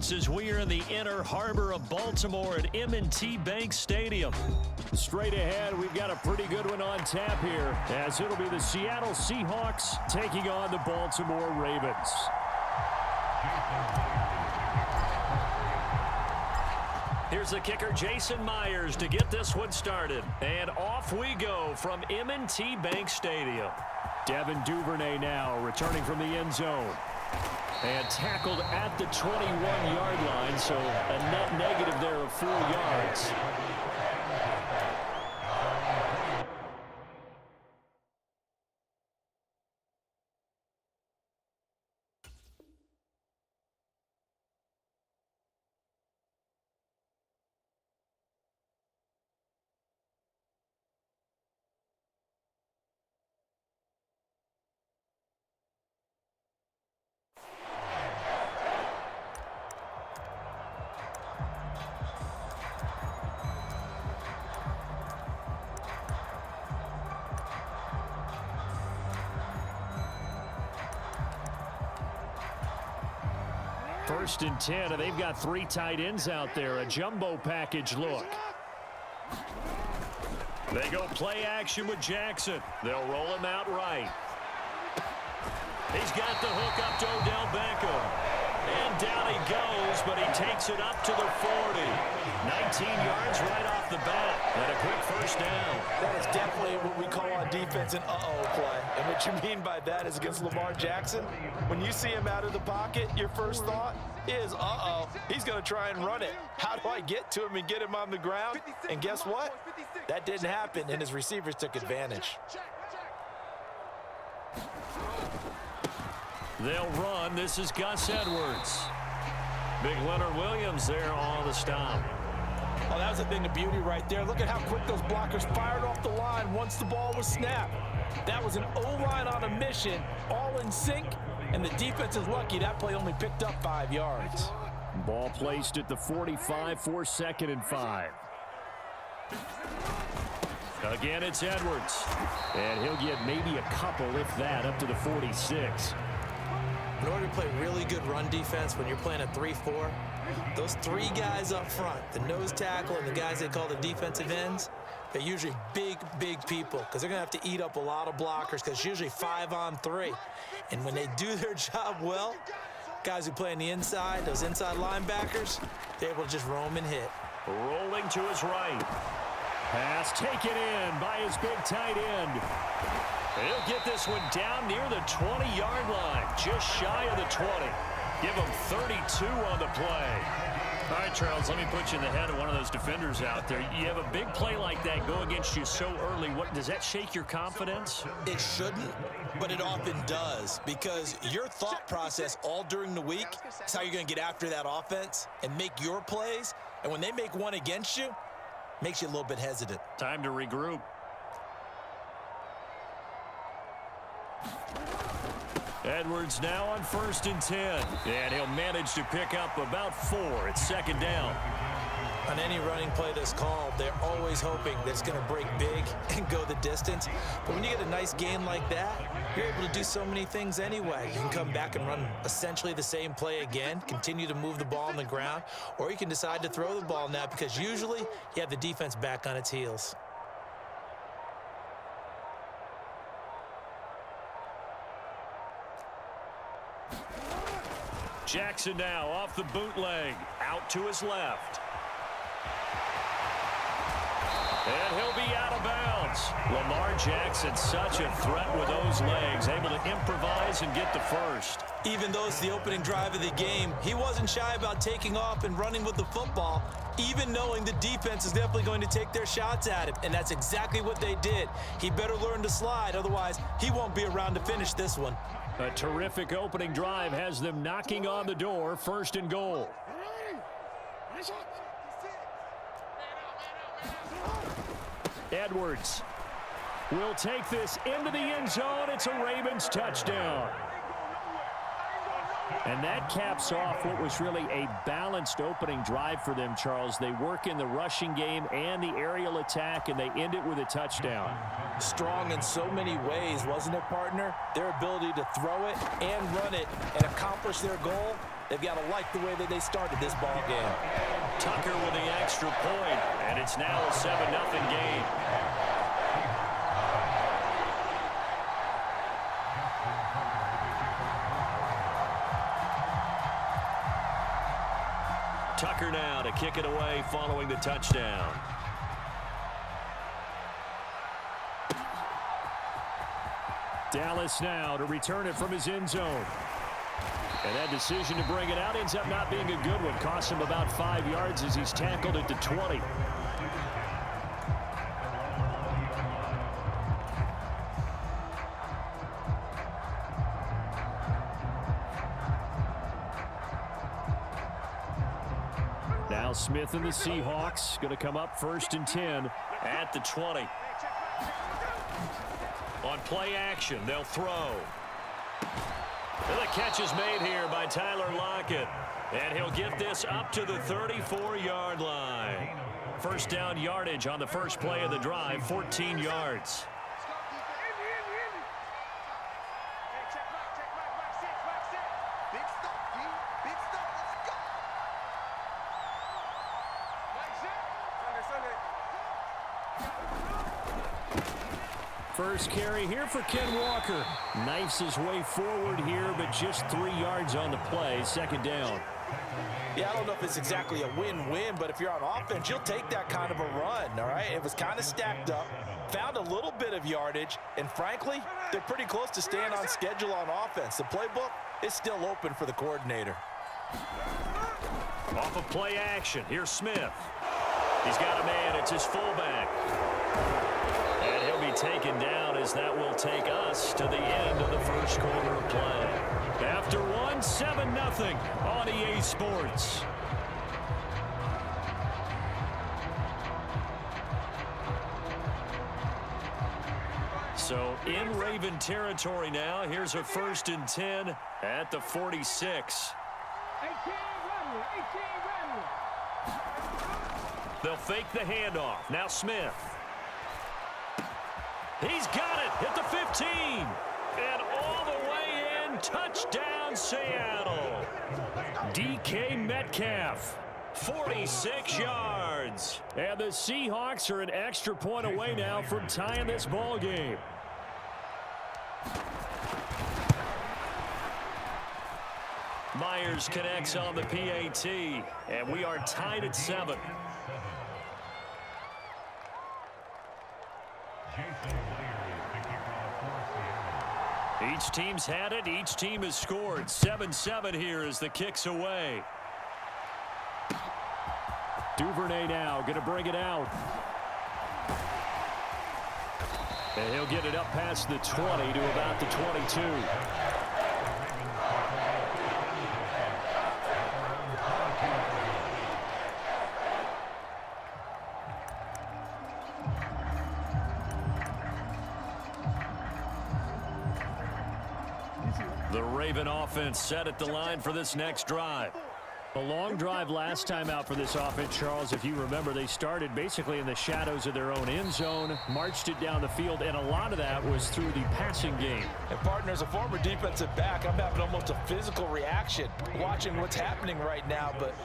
starts as we are in the inner harbor of Baltimore at M&T Bank Stadium. Straight ahead, we've got a pretty good one on tap here, as it'll be the Seattle Seahawks taking on the Baltimore Ravens. Here's the kicker, Jason Myers, to get this one started. And off we go from M&T Bank Stadium. Devin Duvernay now returning from the end zone. And tackled at the 21-yard line, so a net negative there of 4 yards. First and 10, and they've got 3 tight ends out there. A jumbo package look. They go play action with Jackson. They'll roll him out right. He's got the hook up to Odell Beckham. And down he goes, but he takes it up to the 40. 19 yards right off the bat. And a quick first down. That is definitely what we call on defense an uh-oh play. And what you mean by that is against Lamar Jackson, when you see him out of the pocket, your first thought is, uh-oh, he's going to try and run it. How do I get to him and get him on the ground? And guess what? That didn't happen, and his receivers took advantage. They'll run. This is Gus Edwards. Big Leonard Williams there on the stop. Oh, that was a thing of beauty right there. Look at how quick those blockers fired off the line once the ball was snapped. That was an O-line on a mission, all in sync, and the defense is lucky that play only picked up 5 yards. Ball placed at the 45 for 2nd and 5. Again, it's Edwards. And he'll get maybe a couple, if that, up to the 46. In order to play really good run defense when you're playing a 3-4, those 3 guys up front, the nose tackle and the guys they call the defensive ends, they're usually big, big people because they're going to have to eat up a lot of blockers because it's usually 5-on-3. And when they do their job well, guys who play on the inside, those inside linebackers, they're able to just roam and hit. Rolling to his right. Pass taken in by his big tight end. He'll get this one down near the 20-yard line, just shy of the 20. Give him 32 on the play. All right, Charles, let me put you in the head of one of those defenders out there. You have a big play like that go against you so early. What does that shake your confidence? It shouldn't, but it often does because your thought process all during the week is how you're going to get after that offense and make your plays. And when they make one against you, it makes you a little bit hesitant. Time to regroup. Edwards now on 1st and 10. And he'll manage to pick up about 4. It's 2nd down. On any running play that's called, they're always hoping that it's going to break big and go the distance. But when you get a nice gain like that, you're able to do so many things anyway. You can come back and run essentially the same play again, continue to move the ball on the ground, or you can decide to throw the ball now because usually you have the defense back on its heels. Jackson now off the bootleg, out to his left. And he'll be out of bounds. Lamar Jackson, such a threat with those legs, able to improvise and get the first. Even though it's the opening drive of the game, he wasn't shy about taking off and running with the football, even knowing the defense is definitely going to take their shots at him. And that's exactly what they did. He better learn to slide, otherwise he won't be around to finish this one. A terrific opening drive has them knocking on the door, 1st and goal. Edwards will take this into the end zone. It's a Ravens touchdown. And that caps off what was really a balanced opening drive for them, Charles. They work in the rushing game and the aerial attack, and they end it with a touchdown. Strong in so many ways, wasn't it, partner? Their ability to throw it and run it and accomplish their goal, They've got to like the way that they started this ball game. Tucker with the extra point, and it's now a 7-0 game. Tucker now to kick it away following the touchdown. Dallas now to return it from his end zone. And that decision to bring it out ends up not being a good one. Costs him about 5 yards as he's tackled at the 20. Now Smith and the Seahawks going to come up 1st and 10 at the 20. On play action, they'll throw. And the catch is made here by Tyler Lockett. And he'll get this up to the 34-yard line. First down yardage on the first play of the drive, 14 yards. First carry here for Ken Walker. Knifes his way forward here, but just 3 yards on the play. Second down. Yeah, I don't know if it's exactly a win-win, but if you're on offense, you'll take that kind of a run, all right? It was kind of stacked up, found a little bit of yardage, and frankly, they're pretty close to staying on schedule on offense. The playbook is still open for the coordinator. Off of play action, here's Smith. He's got a man, it's his fullback. And he'll be taken down as that will take us to the end of the first quarter of play. After one, 7-0 on EA Sports. So in Raven territory now, here's a 1st and 10 at the 46. They'll fake the handoff. Now Smith. He's got it at the 15. And all the way in, touchdown Seattle. DK Metcalf, 46 yards. And the Seahawks are an extra point away now from tying this ball game. Myers connects on the PAT, and we are tied at 7. Each team's had it. Each team has scored. 7-7 here as the kick's away. Duvernay now going to bring it out. And he'll get it up past the 20 to about the 22. The Raven offense set at the line for this next drive. A long drive last time out for this offense, Charles. If you remember, they started basically in the shadows of their own end zone, marched it down the field, and a lot of that was through the passing game. And partner, as a former defensive back, I'm having almost a physical reaction watching what's happening right now. But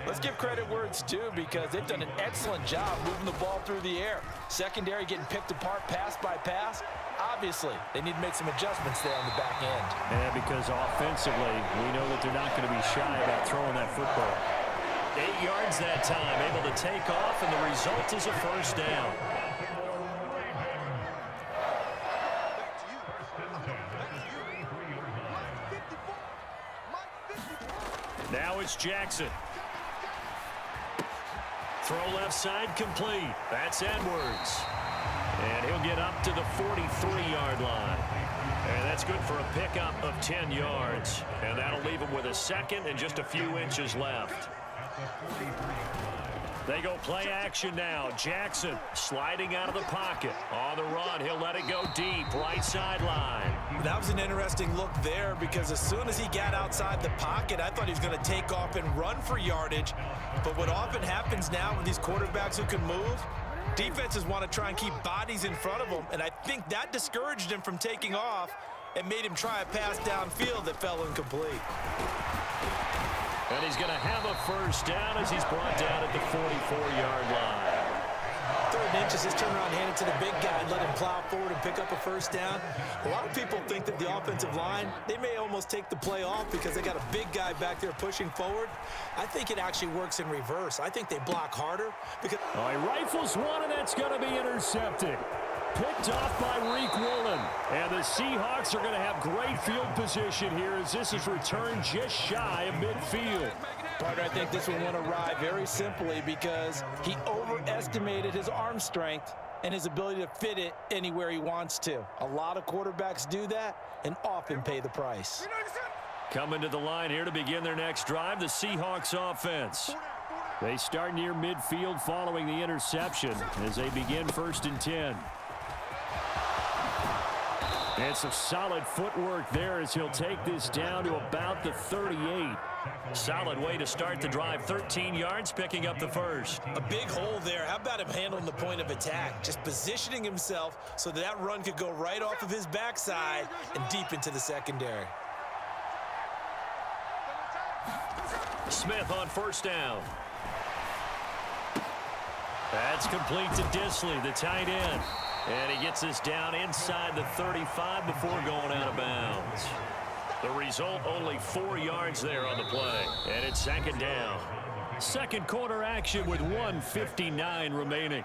let's give credit where it's due, because they've done an excellent job moving the ball through the air. Secondary getting picked apart pass by pass. Obviously, they need to make some adjustments there on the back end. And because offensively, we know that they're not going to be shy about throwing that football. 8 yards that time, able to take off, and the result is a first down. Now it's Jackson. Throw left side complete. That's Edwards. And he'll get up to the 43-yard line. And that's good for a pickup of 10 yards. And that'll leave him with a second and just a few inches left. They go play action now. Jackson sliding out of the pocket. On the run, he'll let it go deep, right sideline. That was an interesting look there, because as soon as he got outside the pocket, I thought he was going to take off and run for yardage. But what often happens now with these quarterbacks who can move, defenses want to try and keep bodies in front of him, and I think that discouraged him from taking off and made him try a pass downfield that fell incomplete. And he's going to have a first down as he's brought down at the 44-yard line. 3rd inches, just turn around, hand it to the big guy, and let him plow forward and pick up a first down. A lot of people think that the offensive line, they may almost take the play off because they got a big guy back there pushing forward. I think it actually works in reverse. I think they block harder because... All right, rifles one, and that's going to be intercepted. Picked off by Reek Woolen. And the Seahawks are going to have great field position here as this is returned just shy of midfield. Partner, I think this one went awry very simply because he overestimated his arm strength and his ability to fit it anywhere he wants to. A lot of quarterbacks do that and often pay the price. Coming to the line here to begin their next drive, the Seahawks offense. They start near midfield following the interception as they begin 1st and 10. And some solid footwork there as he'll take this down to about the 38. Solid way to start the drive. 13 yards, picking up the first. A big hole there. How about him handling the point of attack? Just positioning himself so that run could go right off of his backside and deep into the secondary. Smith on first down. That's complete to Disley, the tight end. And he gets us down inside the 35 before going out of bounds. The result, only 4 yards there on the play. And it's 2nd down. 2nd quarter action with 1:59 remaining.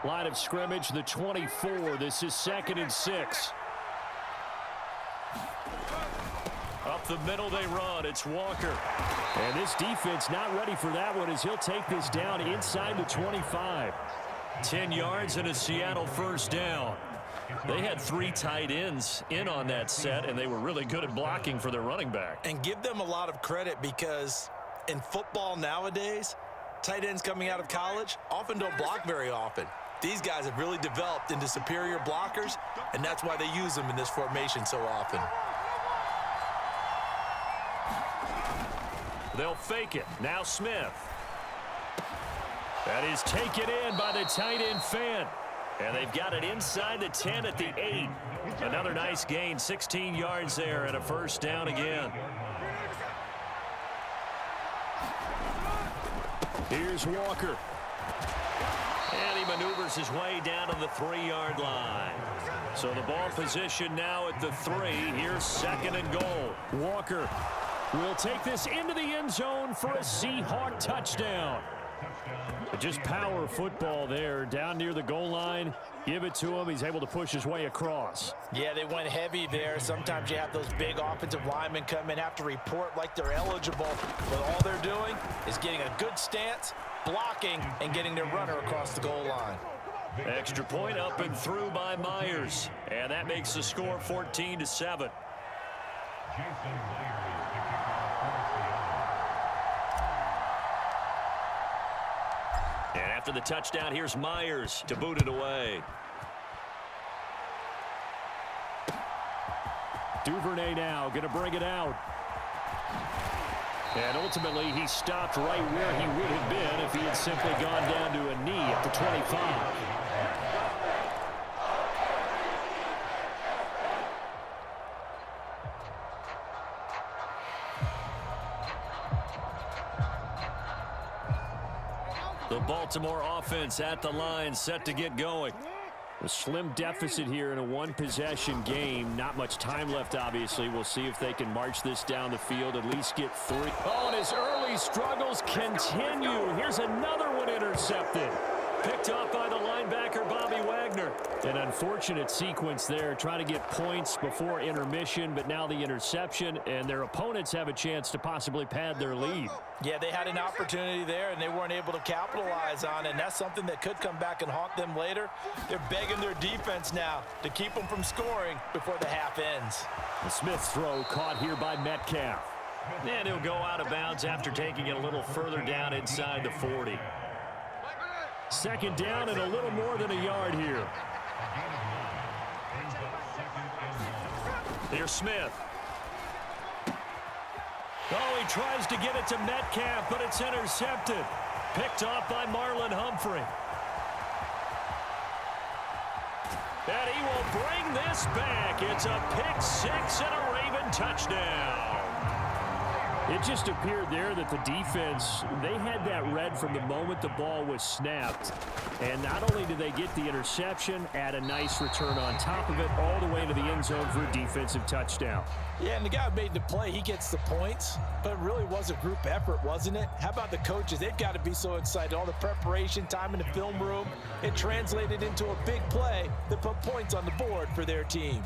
Line of scrimmage, the 24. This is 2nd and 6. Up the middle they run. It's Walker. And this defense not ready for that one as he'll take this down inside the 25. 10 yards and a Seattle first down. They had 3 tight ends in on that set, and they were really good at blocking for their running back. And give them a lot of credit because in football nowadays, tight ends coming out of college often don't block very often. These guys have really developed into superior blockers, and that's why they use them in this formation so often. They'll fake it. Now Smith. That is taken in by the tight end Fant. And they've got it inside the 10 at the 8. Another nice gain, 16 yards there and a first down again. Here's Walker. And he maneuvers his way down to the 3-yard line. So the ball position now at the 3. Here's 2nd and goal. Walker will take this into the end zone for a Seahawk touchdown. Just power football there down near the goal line. Give it to him. He's able to push his way across. Yeah, they went heavy there. Sometimes you have those big offensive linemen come in, have to report like they're eligible. But all they're doing is getting a good stance, blocking, and getting their runner across the goal line. Extra point up and through by Myers. And that makes the score 14-7. And after the touchdown, here's Myers to boot it away. Duvernay now going to bring it out. And ultimately, he stopped right where he would have been if he had simply gone down to a knee at the 25. The Baltimore offense at the line, set to get going. A slim deficit here in a one-possession game. Not much time left, obviously. We'll see if they can march this down the field, at least get 3. Oh, and his early struggles continue. Here's another one intercepted. Picked off by the linebacker, Bobby Wagner. An unfortunate sequence there, trying to get points before intermission, but now the interception, and their opponents have a chance to possibly pad their lead. Yeah, they had an opportunity there, and they weren't able to capitalize on it, and that's something that could come back and haunt them later. They're begging their defense now to keep them from scoring before the half ends. The Smith's throw caught here by Metcalf. And he'll go out of bounds after taking it a little further down inside the 40. 2nd down and a little more than a yard here. Here's Smith. Oh, he tries to get it to Metcalf, but it's intercepted. Picked off by Marlon Humphrey. And he will bring this back. It's a pick six and a Raven touchdown. It just appeared there that the defense, they had that read from the moment the ball was snapped. And not only did they get the interception, add a nice return on top of it, all the way into the end zone for a defensive touchdown. Yeah, and the guy who made the play, he gets the points. But it really was a group effort, wasn't it? How about the coaches? They've got to be so excited. All the preparation, time in the film room, it translated into a big play that put points on the board for their team.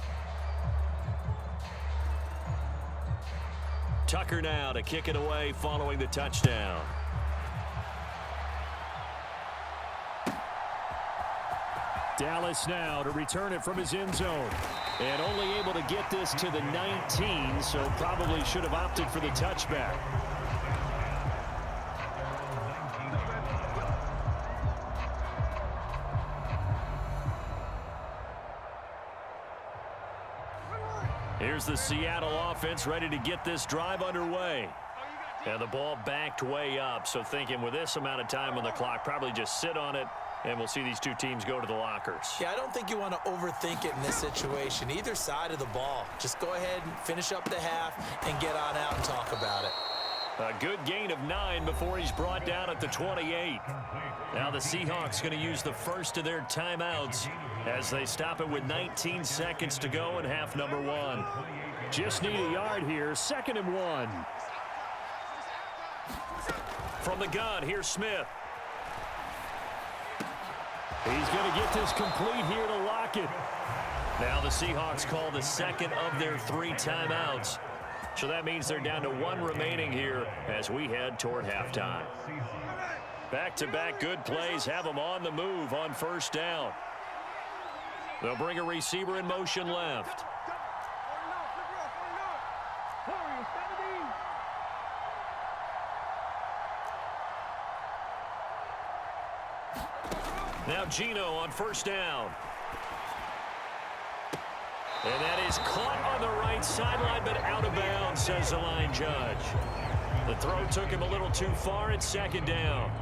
Tucker now to kick it away following the touchdown. Dallas now to return it from his end zone. And only able to get this to the 19, so probably should have opted for the touchback. Here's the Seattle offense ready to get this drive underway. And the ball backed way up, so thinking with this amount of time on the clock, probably just sit on it, and we'll see these two teams go to the lockers. Yeah, I don't think you want to overthink it in this situation. Either side of the ball. Just go ahead and finish up the half and get on out and talk about it. A good gain of 9 before he's brought down at the 28. Now the Seahawks going to use the first of their timeouts as they stop it with 19 seconds to go in half number 1. Just need a yard here, 2nd and 1. From the gun, here's Smith. He's going to get this complete here to Lockett. Now the Seahawks call the second of their 3 timeouts. So that means they're down to 1 remaining here as we head toward halftime. Back-to-back good plays have them on the move on first down. They'll bring a receiver in motion left. Now Geno on first down. And that is caught on the right sideline, but out of bounds, says the line judge. The throw took him a little too far. It's 2nd down.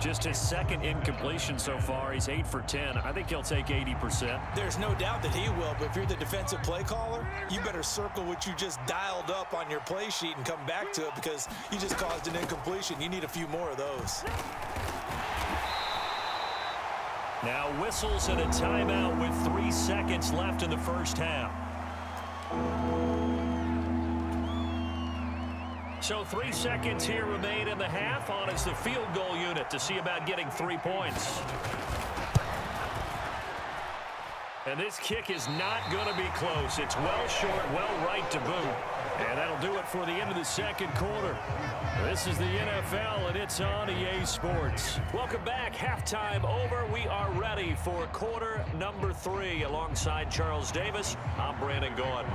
Just his 2nd incompletion so far. He's 8 for 10. I think he'll take 80%. There's no doubt that he will, but if you're the defensive play caller, you better circle what you just dialed up on your play sheet and come back to it because you just caused an incompletion. You need a few more of those. Now whistles and a timeout with 3 seconds left in the first half. So 3 seconds here remain in the half. On is the field goal unit to see about getting 3 points. And this kick is not going to be close. It's well short, well right to boot. And that'll do it for the end of the second quarter. This is the NFL, and it's on EA Sports. Welcome back. Halftime over. We are ready for quarter number 3. Alongside Charles Davis, I'm Brandon Gaudin.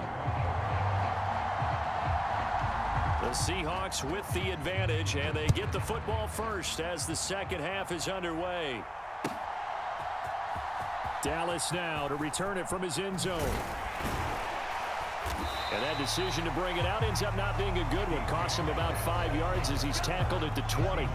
The Seahawks with the advantage, and they get the football first as the second half is underway. Dallas now to return it from his end zone. And that decision to bring it out ends up not being a good one. Costs him about 5 yards as he's tackled at the 20.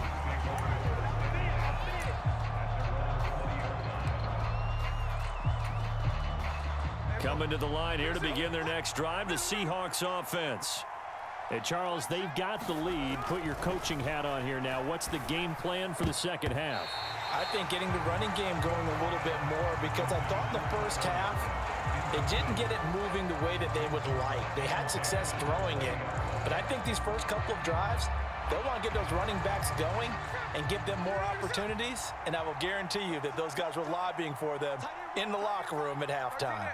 Coming to the line here to begin their next drive, the Seahawks offense. Hey, Charles, they've got the lead. Put your coaching hat on here now. What's the game plan for the second half? I think getting the running game going a little bit more because I thought in the first half they didn't get it moving the way that they would like. They had success throwing it, but I think these first couple of drives, they'll want to get those running backs going and give them more opportunities, and I will guarantee you that those guys were lobbying for them in the locker room at halftime.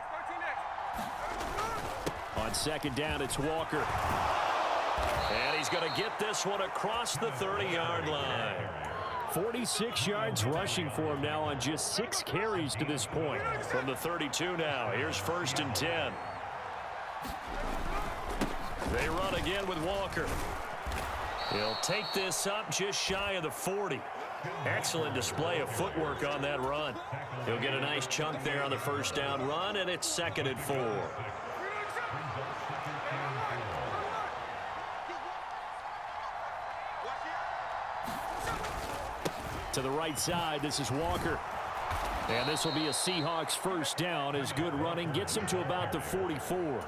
On second down, it's Walker. And he's going to get this one across the 30-yard line. 46 yards rushing for him now on just 6 carries to this point. From the 32 now, here's 1st and 10. They run again with Walker. He'll take this up just shy of the 40. Excellent display of footwork on that run. He'll get a nice chunk there on the first down run, and it's 2nd and 4. To the right side, this is Walker. And this will be a Seahawks first down as good running gets him to about the 44.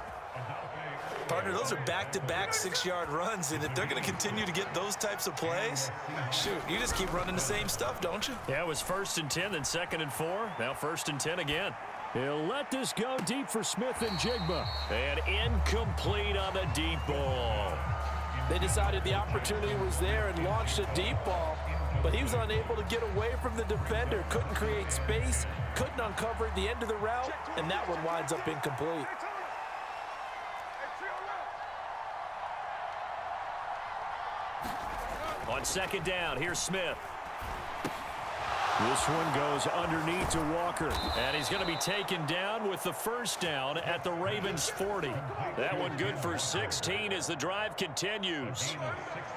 Partner, those are back-to-back 6-yard runs, and if they're going to continue to get those types of plays, shoot, you just keep running the same stuff, don't you? Yeah, it was 1st and 10, then 2nd and 4. Now 1st and 10 again. He'll let this go deep for Smith and Jigba. And incomplete on the deep ball. They decided the opportunity was there and launched a deep ball, but he was unable to get away from the defender, couldn't create space, couldn't uncover the end of the route, and that one winds up incomplete. On 2nd down, here's Smith. This one goes underneath to Walker. And he's going to be taken down with the first down at the Ravens 40. That one good for 16 as the drive continues.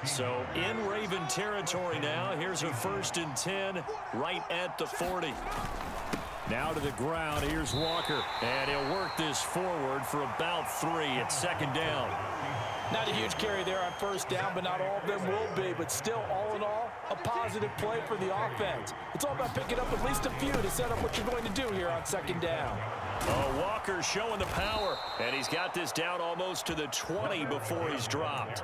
So in Raven territory now. Here's a 1st and 10 right at the 40. Now to the ground. Here's Walker. And he'll work this forward for about 3 at 2nd down. Not a huge carry there on 1st down, but not all of them will be. But still, all in all, a positive play for the offense. It's all about picking up at least a few to set up what you're going to do here on 2nd down. Oh, Walker showing the power. And he's got this down almost to the 20 before he's dropped.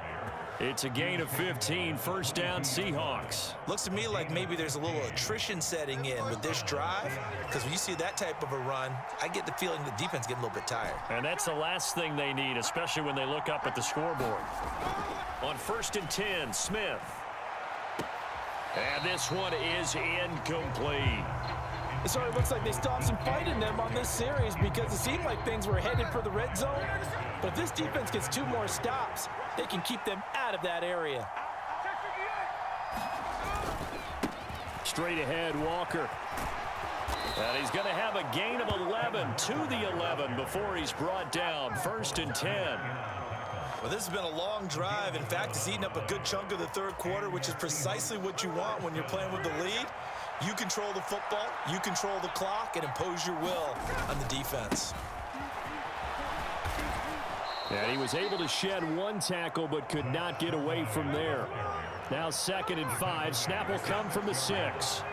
It's a gain of 15, 1st down Seahawks. Looks to me like maybe there's a little attrition setting in with this drive, because when you see that type of a run, I get the feeling the defense getting a little bit tired. And that's the last thing they need, especially when they look up at the scoreboard. On 1st and 10, Smith. And this one is incomplete. So it looks like they still have some fight in them on this series because it seemed like things were headed for the red zone. But if this defense gets 2 more stops, they can keep them out of that area. Straight ahead, Walker. And he's going to have a gain of 11 to the 11 before he's brought down. 1st and 10. Well, this has been a long drive. In fact, it's eaten up a good chunk of the 3rd quarter, which is precisely what you want when you're playing with the lead. You control the football, you control the clock, and impose your will on the defense. And he was able to shed 1 tackle but could not get away from there. Now 2nd and 5. Snap will come from the 6.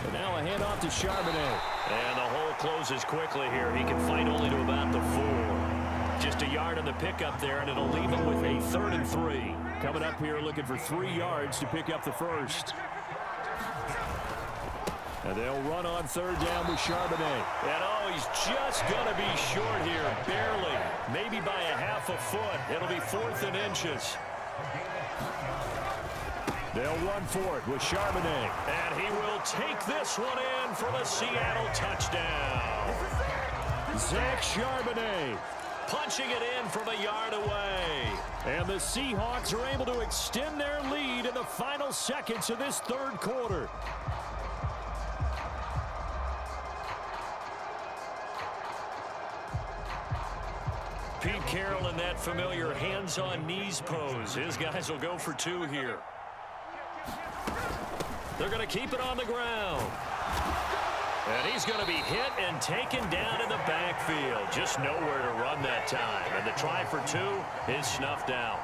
And now a handoff to Charbonnet. And the hole closes quickly here. He can fight only to about the 4. Just a yard on the pickup there, and it'll leave him with a 3rd and 3. Coming up here looking for 3 yards to pick up the 1st. And they'll run on 3rd down with Charbonnet. And oh, he's just going to be short here, barely. Maybe by a half a foot. It'll be 4th and inches. They'll run for it with Charbonnet. And he will take this one in for the Seattle touchdown. Zach Charbonnet punching it in from a yard away. And the Seahawks are able to extend their lead in the final seconds of this 3rd quarter. Pete Carroll in that familiar hands-on-knees pose. His guys will go for 2 here. They're going to keep it on the ground. And he's going to be hit and taken down in the backfield. Just nowhere to run that time. And the try for 2 is snuffed out.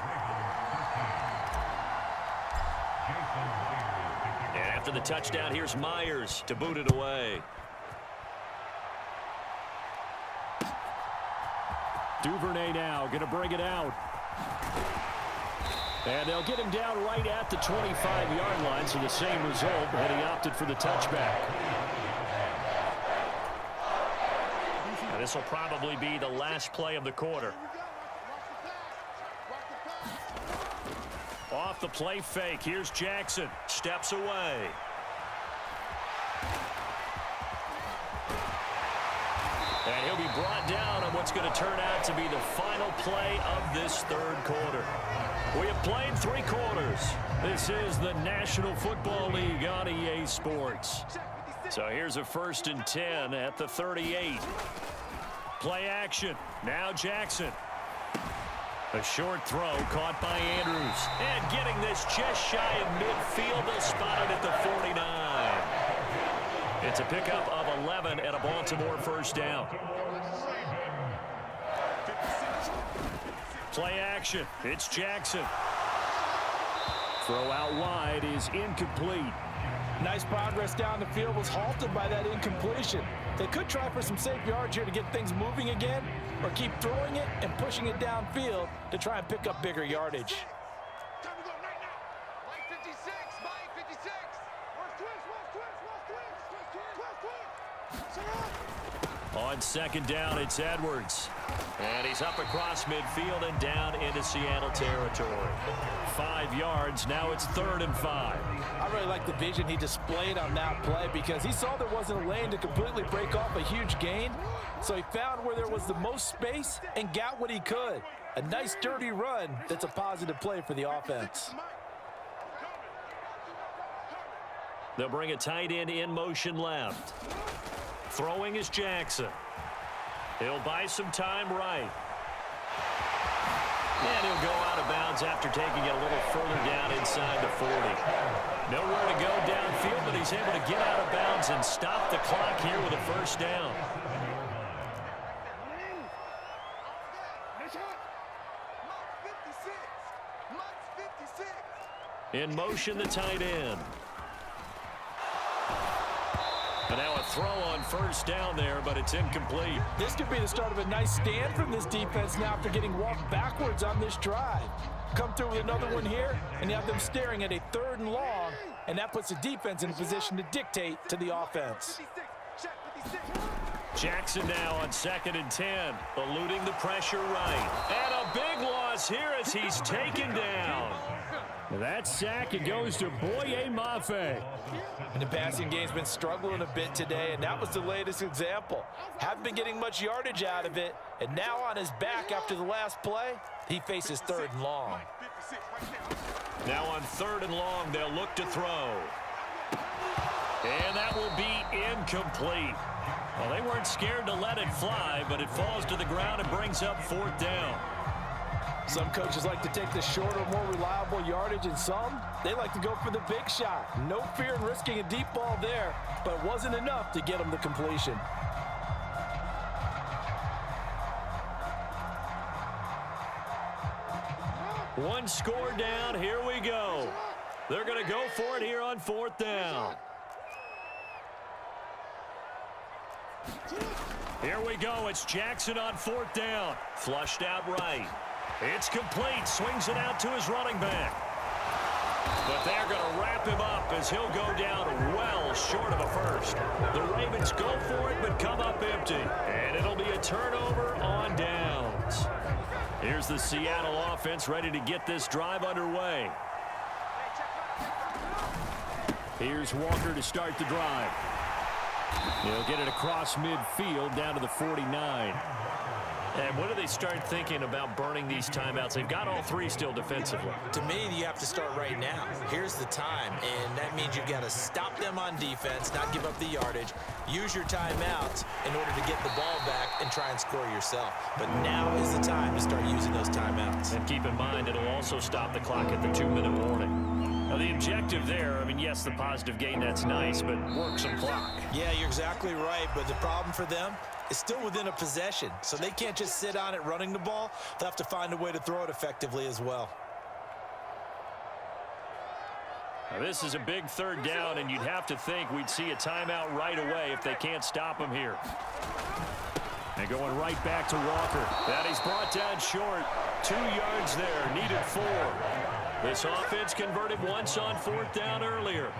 And after the touchdown, here's Myers to boot it away. Duvernay now going to bring it out. And they'll get him down right at the 25-yard line, so the same result, and he opted for the touchback. Now this will probably be the last play of the quarter. Off the play fake, here's Jackson. Steps away. And he'll be brought down on what's going to turn out to be the final play of this 3rd quarter. We have played 3 quarters. This is the National Football League on EA Sports. So here's a 1st and 10 at the 38. Play action. Now Jackson. A short throw caught by Andrews. And getting this just shy of midfield. They'll spot it at the 49. It's a pickup of 11 and a Baltimore 1st down. Play action. It's Jackson. Throw out wide is incomplete. Nice progress down the field was halted by that incompletion. They could try for some safe yards here to get things moving again, or keep throwing it and pushing it downfield to try and pick up bigger yardage. Time to go right now. Mike 56, Mike 56. Where's Twix? On second down, it's Edwards. And he's up across midfield and down into Seattle territory. 5 yards, now it's 3rd and 5. I really like the vision he displayed on that play because he saw there wasn't a lane to completely break off a huge gain. So he found where there was the most space and got what he could. A nice dirty run that's a positive play for the offense. They'll bring a tight end in motion left. Throwing is Jackson. He'll buy some time right. And he'll go out of bounds after taking it a little further down inside the 40. Nowhere to go downfield, but he's able to get out of bounds and stop the clock here with a first down. In motion, the tight end. And now a throw on first down there, but it's incomplete. This could be the start of a nice stand from this defense now after getting walked backwards on this drive. Come through with another one here, and you have them staring at a 3rd and long, and that puts the defense in a position to dictate to the offense. Jackson now on 2nd and 10, eluding the pressure right. And a big loss here as he's taken down. That sack, it goes to Boye Mafe. And the passing game's been struggling a bit today, and that was the latest example. Haven't been getting much yardage out of it, and now on his back after the last play, he faces 3rd and long. Now on 3rd and long, they'll look to throw. And that will be incomplete. Well, they weren't scared to let it fly, but it falls to the ground and brings up 4th down. Some coaches like to take the shorter, more reliable yardage, and some, they like to go for the big shot. No fear in risking a deep ball there, but it wasn't enough to get them the completion. One score down, here we go. They're going to go for it here on 4th down. Here we go, it's Jackson on 4th down. Flushed out right. It's complete, swings it out to his running back. But they're going to wrap him up as he'll go down well short of a first. The Ravens go for it but come up empty. And it'll be a turnover on downs. Here's the Seattle offense ready to get this drive underway. Here's Walker to start the drive. He'll get it across midfield down to the 49. And when do they start thinking about burning these timeouts? They've got all 3 still defensively. To me, you have to start right now. Here's the time, and that means you've got to stop them on defense, not give up the yardage, use your timeouts in order to get the ball back and try and score yourself. But now is the time to start using those timeouts. And keep in mind, it'll also stop the clock at the 2-minute warning. Now, the objective there, I mean, yes, the positive gain, that's nice, but work some clock. Yeah, you're exactly right, but the problem for them is still within a possession, so they can't just sit on it running the ball. They'll have to find a way to throw it effectively as well. Now, this is a big 3rd down, and you'd have to think we'd see a timeout right away if they can't stop him here. And going right back to Walker. That he's brought down short. 2 yards there, needed 4. This offense converted once on 4th down earlier.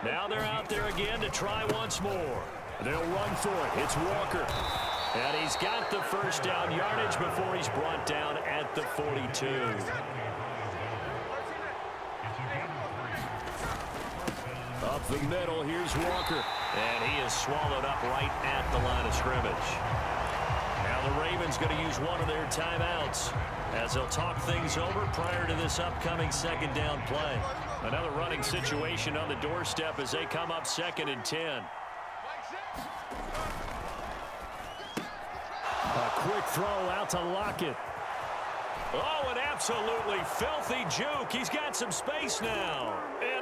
Now they're out there again to try once more. They'll run for it. It's Walker. And he's got the first down yardage before he's brought down at the 42. Up the middle, here's Walker. And he is swallowed up right at the line of scrimmage. Now the Ravens going to use one of their timeouts as they'll talk things over prior to this upcoming 2nd down play. Another running situation on the doorstep as they come up 2nd and 10. A quick throw out to Lockett. Oh, an absolutely filthy juke. He's got some space now. And